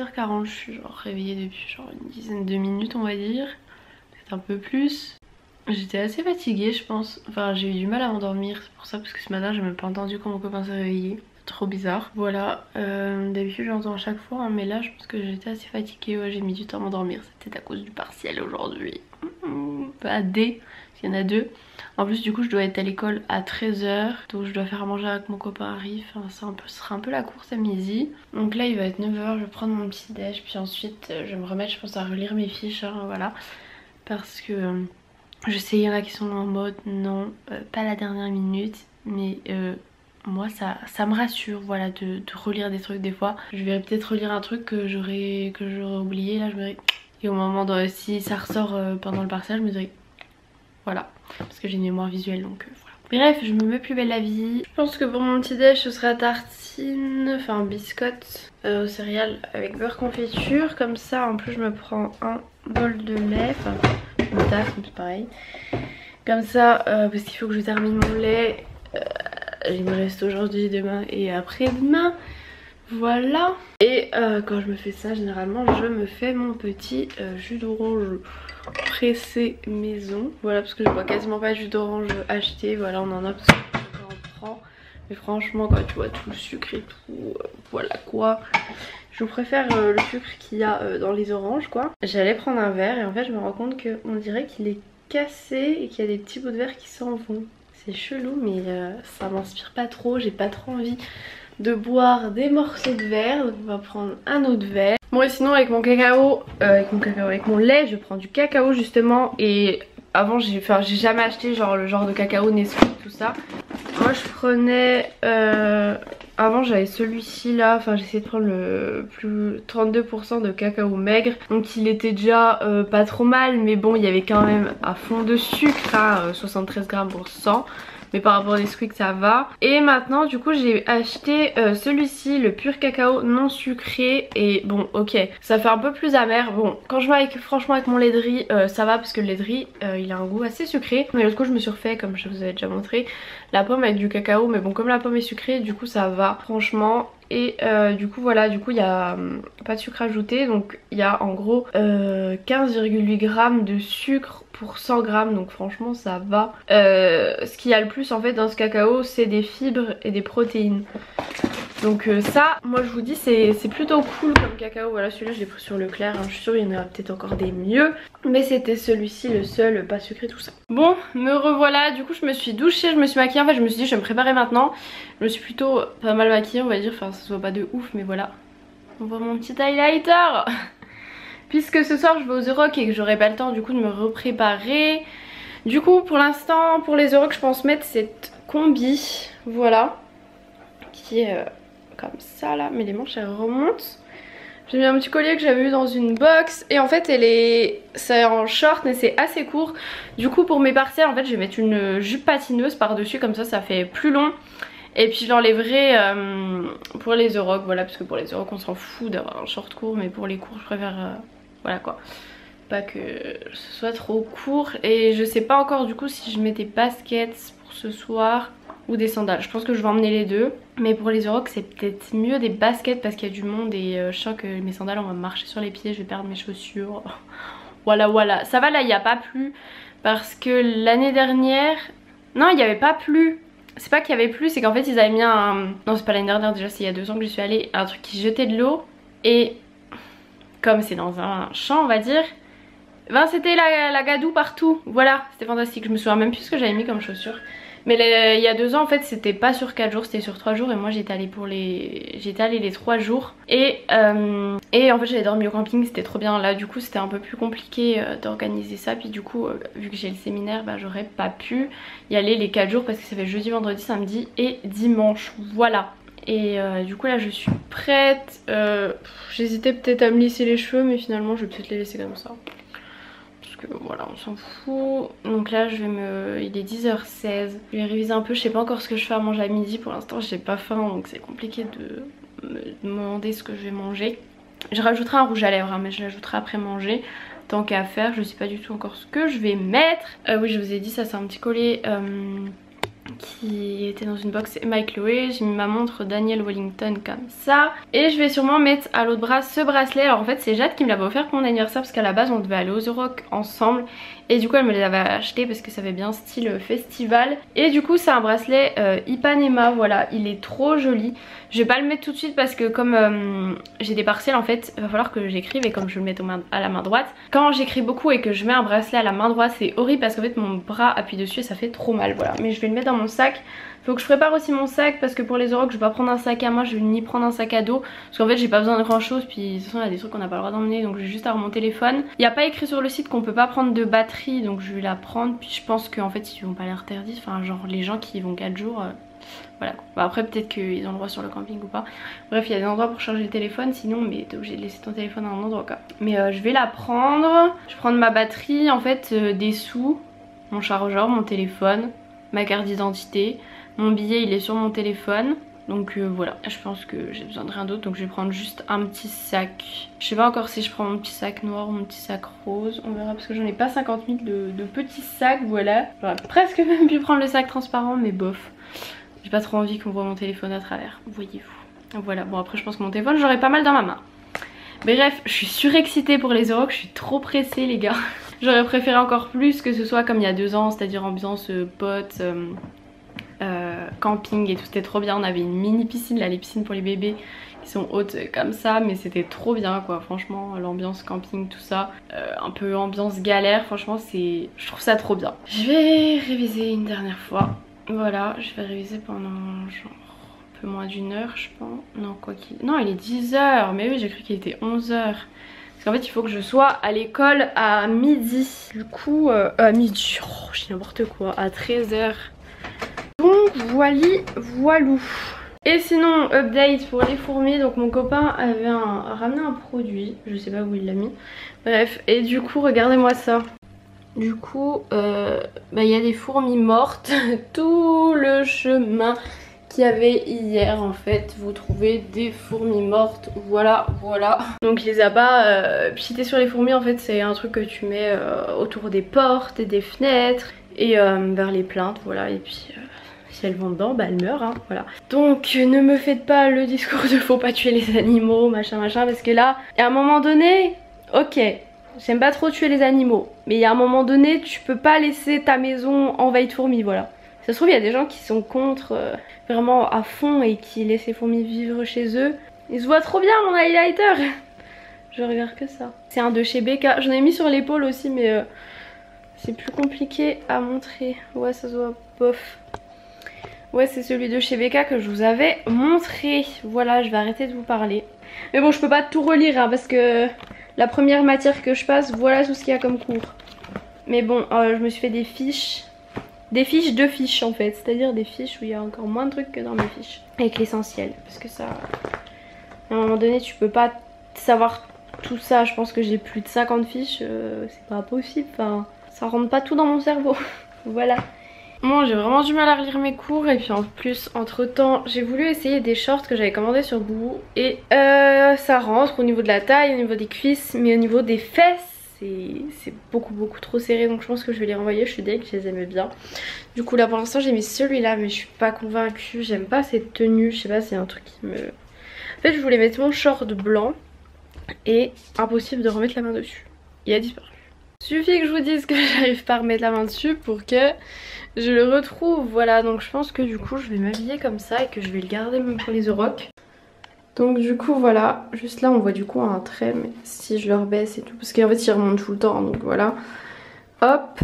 8h40, je suis genre réveillée depuis genre une dizaine de minutes on va dire, peut-être un peu plus. J'étais assez fatiguée je pense, enfin j'ai eu du mal à m'endormir, c'est pour ça parce que ce matin j'ai même pas entendu quand mon copain s'est réveillé. Trop bizarre. Voilà, d'habitude j'entends à chaque fois hein, mais là je pense que j'étais assez fatiguée, ouais, j'ai mis du temps à m'endormir, c'était à cause du partiel aujourd'hui. Pas D, il y en a deux. En plus du coup je dois être à l'école à 13h, donc je dois faire à manger avec mon copain arrive, enfin, ce sera un peu la course à midi. Donc là il va être 9h, je vais prendre mon petit déj, puis ensuite je vais me remettre je pense à relire mes fiches, hein, voilà. Parce que je sais il y en a qui sont en mode non, pas la dernière minute, mais moi ça me rassure voilà de relire des trucs des fois. Je vais peut-être relire un truc que j'aurais oublié, là je me dirais... Et au moment de... si ça ressort pendant le partiel je me dirais voilà, parce que j'ai une mémoire visuelle donc voilà. Bref, je me mets plus belle la vie. Je pense que pour mon petit déj ce sera tartine, enfin biscotte aux céréales avec beurre confiture. Comme ça en plus je me prends un bol de lait, enfin une tasse, c'est pareil. Comme ça parce qu'il faut que je termine mon lait. Il me reste aujourd'hui, demain et après-demain. Voilà. Et quand je me fais ça, généralement je me fais mon petit jus d'orange pressé maison. Voilà, parce que je bois quasiment pas de jus d'orange acheté. Voilà, on en a parce qu'on en prend. Mais franchement, quand tu vois tout le sucre et tout, voilà quoi. Je préfère le sucre qu'il y a dans les oranges quoi. J'allais prendre un verre et en fait je me rends compte qu'on dirait qu'il est cassé et qu'il y a des petits bouts de verre qui s'en vont. C'est chelou mais ça m'inspire pas trop, j'ai pas trop envie de boire des morceaux de verre, donc on va prendre un autre verre. Bon et sinon avec mon cacao, avec mon lait, je prends du cacao justement et avant j'ai jamais acheté genre le genre de cacao Nesquik tout ça. Moi je prenais, avant j'avais celui-ci là, enfin j'essayais de prendre le plus 32% de cacao maigre. Donc il était déjà pas trop mal mais bon il y avait quand même à fond de sucre à 73 grammes pour 100. Mais par rapport aux Nesquik ça va. Et maintenant du coup j'ai acheté celui-ci, le pur cacao non sucré. Et bon ok, ça fait un peu plus amer. Bon quand je vois franchement avec mon lait de riz ça va parce que le lait de riz il a un goût assez sucré. Mais l'autre coup je me suis refait comme je vous avais déjà montré la pomme avec du cacao. Mais bon comme la pomme est sucrée du coup ça va franchement. Et du coup voilà, du coup il y a pas de sucre ajouté, donc il y a en gros 15,8 grammes de sucre pour 100 grammes, donc franchement ça va. Ce qu'il y a le plus en fait dans ce cacao c'est des fibres et des protéines. Donc ça, moi je vous dis c'est plutôt cool comme cacao. Voilà, celui-là je l'ai pris sur Leclerc, hein. Je suis sûre il y en aura peut-être encore des mieux. Mais c'était celui-ci le seul, pas sucré tout ça. Bon, me revoilà, du coup je me suis douchée, je me suis maquillée. En fait je me suis dit je vais me préparer maintenant. Je me suis plutôt pas mal maquillée on va dire, enfin ça soit pas de ouf mais voilà. On voit mon petit highlighter. Puisque ce soir je vais aux Euroc et que j'aurai pas le temps du coup de me repréparer. Du coup pour l'instant pour les Euroc je pense mettre cette combi, voilà. Qui est... comme ça là, mais les manches elles remontent. J'ai mis un petit collier que j'avais eu dans une box et en fait c'est en short mais c'est assez court. Du coup pour mes partiels en fait je vais mettre une jupe patineuse par dessus, comme ça fait plus long. Et puis je l'enlèverai pour les Euroc, voilà, parce que pour les Euroc on s'en fout d'avoir un short court, mais pour les cours je préfère voilà quoi, pas que ce soit trop court. Et je sais pas encore du coup si je mets des baskets pour ce soir ou des sandales. Je pense que je vais emmener les deux. Mais pour les Euroc c'est peut-être mieux des baskets parce qu'il y a du monde et je sens que mes sandales on va marcher sur les pieds, je vais perdre mes chaussures. Voilà voilà. Ça va là il n'y a pas plu parce que l'année dernière... Non il n'y avait pas plu. C'est pas qu'il y avait plu, c'est qu'en fait ils avaient mis un... Non c'est pas l'année dernière déjà, c'est il y a 2 ans que j'y suis allée. Un truc qui jetait de l'eau. Et comme c'est dans un champ on va dire, ben c'était la gadoue partout. Voilà, c'était fantastique. Je me souviens même plus ce que j'avais mis comme chaussures. Mais il y a 2 ans en fait c'était pas sur 4 jours, c'était sur 3 jours. Et moi j'étais allée les 3 jours. Et en fait j'avais dormi au camping, c'était trop bien. Là du coup c'était un peu plus compliqué d'organiser ça. Puis du coup vu que j'ai le séminaire, bah, j'aurais pas pu y aller les 4 jours parce que ça fait jeudi, vendredi, samedi et dimanche. Voilà. Et du coup là je suis prête. J'hésitais peut-être à me lisser les cheveux mais finalement je vais peut-être les laisser comme ça. Voilà on s'en fout. Donc là il est 10h16. Je vais réviser un peu, je sais pas encore ce que je fais à manger à midi. Pour l'instant j'ai pas faim donc c'est compliqué de me demander ce que je vais manger. Je rajouterai un rouge à lèvres hein, mais je l'ajouterai après manger. Tant qu'à faire, je sais pas du tout encore ce que je vais mettre. Oui je vous ai dit ça c'est un petit collier qui était dans une box Emma et Chloé. J'ai mis ma montre Daniel Wellington comme ça. Et je vais sûrement mettre à l'autre bras ce bracelet. Alors en fait c'est Jade qui me l'avait offert pour mon anniversaire parce qu'à la base on devait aller aux Euroc ensemble. Et du coup elle me les avait achetés parce que ça fait bien style festival. Et du coup c'est un bracelet Ipanema, voilà, il est trop joli. Je vais pas le mettre tout de suite parce que comme j'ai des partiels en fait, il va falloir que j'écrive et comme je vais le mettre à la main droite. Quand j'écris beaucoup et que je mets un bracelet à la main droite c'est horrible parce qu'en fait mon bras appuie dessus et ça fait trop mal, voilà. Mais je vais le mettre dans mon sac. Faut que je prépare aussi mon sac parce que pour les Euroc je vais pas prendre un sac à main, je vais ni prendre un sac à dos parce qu'en fait j'ai pas besoin de grand chose, puis de toute façon il y a des trucs qu'on n'a pas le droit d'emmener donc j'ai juste à avoir mon téléphone. Il n'y a pas écrit sur le site qu'on peut pas prendre de batterie donc je vais la prendre, puis je pense qu'en fait ils vont pas l'interdire, enfin genre les gens qui y vont 4 jours voilà. Bah, après peut-être qu'ils ont le droit sur le camping ou pas. Bref il y a des endroits pour charger le téléphone sinon, mais t'es obligé de laisser ton téléphone à un endroit quoi. Mais je vais la prendre, je vais prendre ma batterie, en fait des sous, mon chargeur, mon téléphone, ma carte d'identité. Mon billet il est sur mon téléphone. Donc voilà, je pense que j'ai besoin de rien d'autre. Donc je vais prendre juste un petit sac. Je sais pas encore si je prends mon petit sac noir ou mon petit sac rose. On verra parce que j'en ai pas 50 000 de petits sacs, voilà. J'aurais presque même pu prendre le sac transparent mais bof. J'ai pas trop envie qu'on voit mon téléphone à travers, voyez-vous. Voilà, bon après je pense que mon téléphone j'aurai pas mal dans ma main. Mais bref, je suis surexcitée pour les Euroc, je suis trop pressée les gars. J'aurais préféré encore plus que ce soit comme il y a 2 ans, c'est-à-dire ambiance potes. Camping et tout, c'était trop bien. On avait une mini piscine, là les piscines pour les bébés qui sont hautes comme ça, mais c'était trop bien quoi, franchement l'ambiance camping tout ça, un peu ambiance galère, franchement c'est, je trouve ça trop bien. Je vais réviser une dernière fois, voilà, je vais réviser pendant genre un peu moins d'1 heure je pense, non quoi qu'il, non il est 10 h, mais oui j'ai cru qu'il était 11 h. Parce qu'en fait il faut que je sois à l'école à midi, du coup à midi, oh, je dis n'importe quoi, à 13 h. Donc voilou. Et sinon update pour les fourmis, donc mon copain avait ramené un produit, je sais pas où il l'a mis. Bref, et du coup regardez-moi ça. Du coup il y a des fourmis mortes tout le chemin qu'il y avait hier en fait. Vous trouvez des fourmis mortes, voilà. Donc il les a pas pitées sur les fourmis, en fait c'est un truc que tu mets autour des portes et des fenêtres et vers les plaintes, voilà. Et puis si elles vont dedans, bah elles meurent, hein, voilà. Donc ne me faites pas le discours de faut pas tuer les animaux, machin, parce que là, à un moment donné, ok, j'aime pas trop tuer les animaux, mais il y a un moment donné, tu peux pas laisser ta maison envahie de fourmis, voilà. Ça se trouve, il y a des gens qui sont contre vraiment à fond et qui laissent les fourmis vivre chez eux. Il se voit trop bien mon highlighter. Je regarde que ça. C'est un de chez Becca, j'en ai mis sur l'épaule aussi, mais c'est plus compliqué à montrer. Ouais, ça se voit bof. Ouais, c'est celui de chez Becca que je vous avais montré. Voilà, je vais arrêter de vous parler. Mais bon, je peux pas tout relire hein, parce que la première matière que je passe, voilà tout ce qu'il y a comme cours. Mais bon, je me suis fait des fiches. Des fiches de fiches en fait. C'est-à-dire des fiches où il y a encore moins de trucs que dans mes fiches. Avec l'essentiel. Parce que ça... À un moment donné, tu peux pas savoir tout ça. Je pense que j'ai plus de 50 fiches. C'est pas possible. Enfin, ça rentre pas tout dans mon cerveau. Voilà. Moi j'ai vraiment du mal à relire mes cours et puis en plus entre temps j'ai voulu essayer des shorts que j'avais commandés sur Boo et ça rentre au niveau de la taille, au niveau des cuisses, mais au niveau des fesses c'est beaucoup trop serré, donc je pense que je vais les renvoyer. Je suis deg, je les aimais bien. Du coup là pour l'instant j'ai mis celui-là mais je suis pas convaincue, j'aime pas cette tenue, je sais pas, c'est un truc qui me... En fait je voulais mettre mon short blanc et impossible de remettre la main dessus, il a disparu. Suffit que je vous dise que j'arrive pas à remettre la main dessus pour que je le retrouve, voilà. Donc je pense que du coup je vais m'habiller comme ça et que je vais le garder même pour les Euroc. Donc du coup voilà, juste là on voit du coup un trait, mais si je le rebaisse et tout, parce qu'en fait il remonte tout le temps, donc voilà. Hop,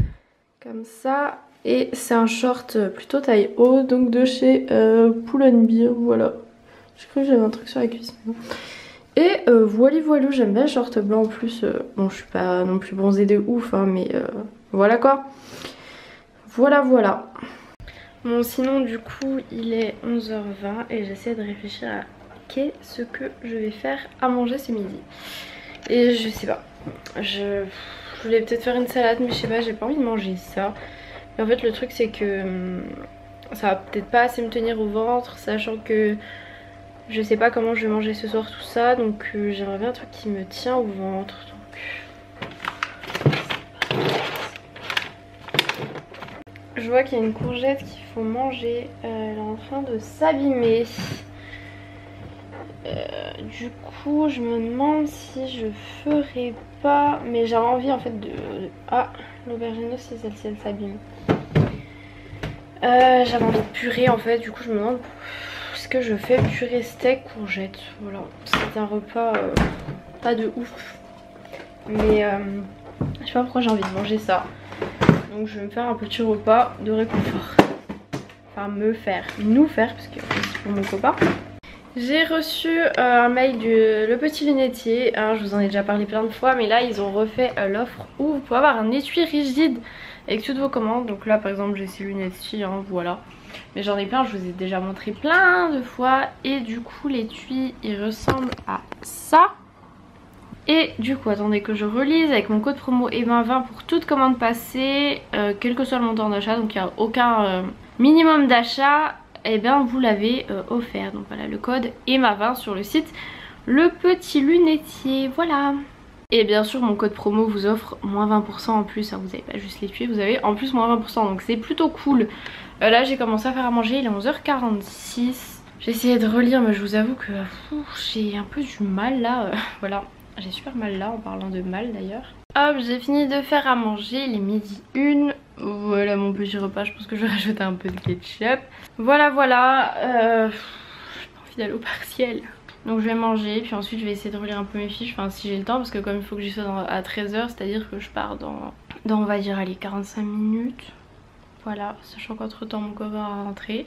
comme ça. Et c'est un short plutôt taille haut, donc de chez Pull&Bear, voilà. J'ai cru que j'avais un truc sur la cuisse, mais non. Et voilou, j'aime bien le short blanc en plus. Bon, je suis pas non plus bronzée de ouf, hein, mais voilà quoi. Voilà. Bon, sinon, du coup, il est 11h20 et j'essaie de réfléchir à qu'est-ce que je vais faire à manger ce midi. Et je sais pas. Je voulais peut-être faire une salade, mais je sais pas, j'ai pas envie de manger ça. Et en fait, le truc, c'est que ça va peut-être pas assez me tenir au ventre, sachant que je sais pas comment je vais manger ce soir tout ça, donc j'aimerais bien un truc qui me tient au ventre. Donc Je vois qu'il y a une courgette qu'il faut manger. Elle est en train de s'abîmer. Du coup, je me demande si je ferais pas. Mais j'avais envie en fait de. Ah, l'aubergine aussi, celle-ci, elle s'abîme. J'avais envie de purée en fait. Du coup, je me demande ce que je fais. Purée steak courgette. Voilà. C'est un repas pas de ouf. Mais je sais pas pourquoi j'ai envie de manger ça. Donc je vais me faire un petit repas de réconfort. Enfin nous faire parce que c'est pour mon copain. J'ai reçu un mail du Le Petit Lunetier. Hein, je vous en ai déjà parlé plein de fois, mais là ils ont refait l'offre où vous pouvez avoir un étui rigide avec toutes vos commandes. Donc là par exemple j'ai ces lunettes-ci, hein, voilà. Mais j'en ai plein, je vous ai déjà montré plein de fois. Et du coup l'étui il ressemble à ça. Et du coup attendez que je relise, avec mon code promo EVIN20 pour toute commande passée, quel que soit le montant d'achat, donc il n'y a aucun minimum d'achat, et bien vous l'avez offert. Donc voilà, le code EVIN20 sur le site Le Petit Lunetier, voilà. Et bien sûr mon code promo vous offre moins 20% en plus, hein, vous n'avez pas juste l'étui, vous avez en plus moins 20%, donc c'est plutôt cool. Là j'ai commencé à faire à manger, il est 11h46. J'ai essayé de relire mais je vous avoue que j'ai un peu du mal là, voilà. J'ai super mal là en parlant de mal d'ailleurs. Hop, j'ai fini de faire à manger, il est midi 1. Voilà mon petit repas, je pense que je vais rajouter un peu de ketchup. Voilà, j'ai pas envie d'aller au partiel. Donc je vais manger, puis ensuite je vais essayer de relire un peu mes fiches, enfin si j'ai le temps, parce que comme il faut que j'y sois à 13h, c'est à dire que je pars dans on va dire allez 45 minutes. Voilà, sachant qu'entre temps mon copain va rentrer.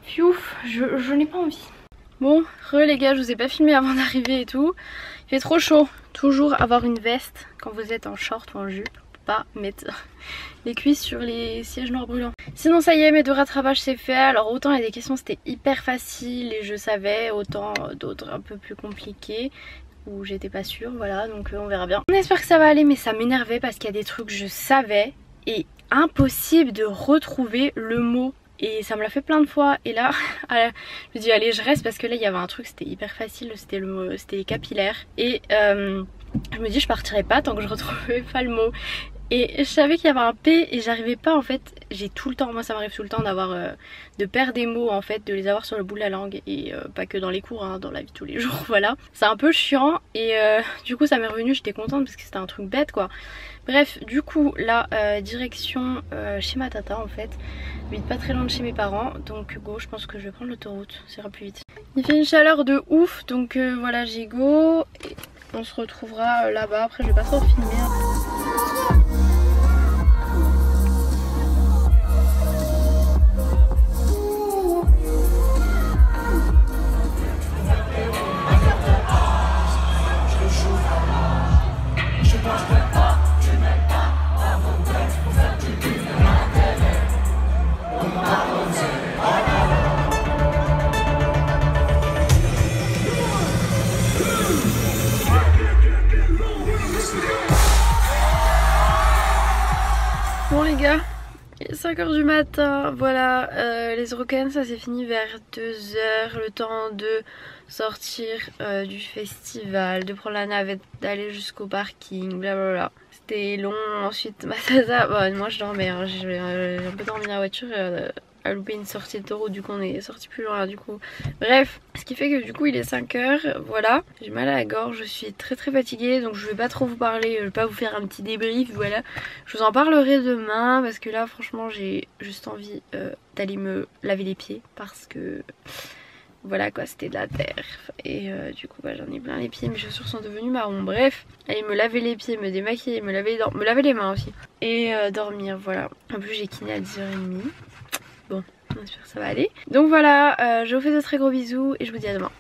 Fiouf, je n'ai pas envie. Bon, les gars, je vous ai pas filmé avant d'arriver et tout. Il fait trop chaud. Toujours avoir une veste quand vous êtes en short ou en jupe. Pas mettre les cuisses sur les sièges noirs brûlants. Sinon ça y est, mes 2 rattrapages c'est fait. Alors autant il y a des questions c'était hyper facile et je savais, autant d'autres un peu plus compliquées où j'étais pas sûre, voilà, donc on verra bien. On espère que ça va aller, mais ça m'énervait parce qu'il y a des trucs que je savais et impossible de retrouver le mot. Et ça me l'a fait plein de fois. Et là, je me dis allez je reste parce que là il y avait un truc, c'était hyper facile, c'était les capillaires. Et je me dis je partirai pas tant que je retrouvais pas le mot. Et je savais qu'il y avait un P et j'arrivais pas en fait. J'ai tout le temps, moi ça m'arrive tout le temps d'avoir de perdre des mots en fait, de les avoir sur le bout de la langue. Et pas que dans les cours, hein, dans la vie de tous les jours, voilà. C'est un peu chiant et du coup ça m'est revenu, j'étais contente parce que c'était un truc bête quoi. Bref, du coup là direction chez ma tata en fait. J'habite pas très loin de chez mes parents, donc go, je pense que je vais prendre l'autoroute, ça ira plus vite. Il fait une chaleur de ouf, donc voilà, j'ai go. Et on se retrouvera là-bas, après je vais pas trop filmer. Bon les gars, il est 5h du matin, voilà, les Eurockéennes ça s'est fini vers 2h, le temps de sortir du festival, de prendre la navette, d'aller jusqu'au parking, blablabla. C'était long, ensuite ma tata, bon, moi je dormais, hein, j'ai un peu dormi dans la voiture, a loupé une sortie de taureau, du coup on est sorti plus loin du coup. Bref, ce qui fait que du coup il est 5h, voilà. J'ai mal à la gorge, je suis très fatiguée donc je vais pas trop vous parler, je vais pas vous faire un petit débrief, voilà. Je vous en parlerai demain parce que là franchement j'ai juste envie d'aller me laver les pieds parce que voilà quoi, c'était de la terre et du coup bah, j'en ai plein les pieds, mes chaussures sont devenues marron. Bref, aller me laver les pieds, me démaquiller, me laver les mains aussi et dormir, voilà. En plus j'ai kiné à 10h30. Bon, j'espère que ça va aller. Donc voilà, je vous fais de très gros bisous et je vous dis à demain.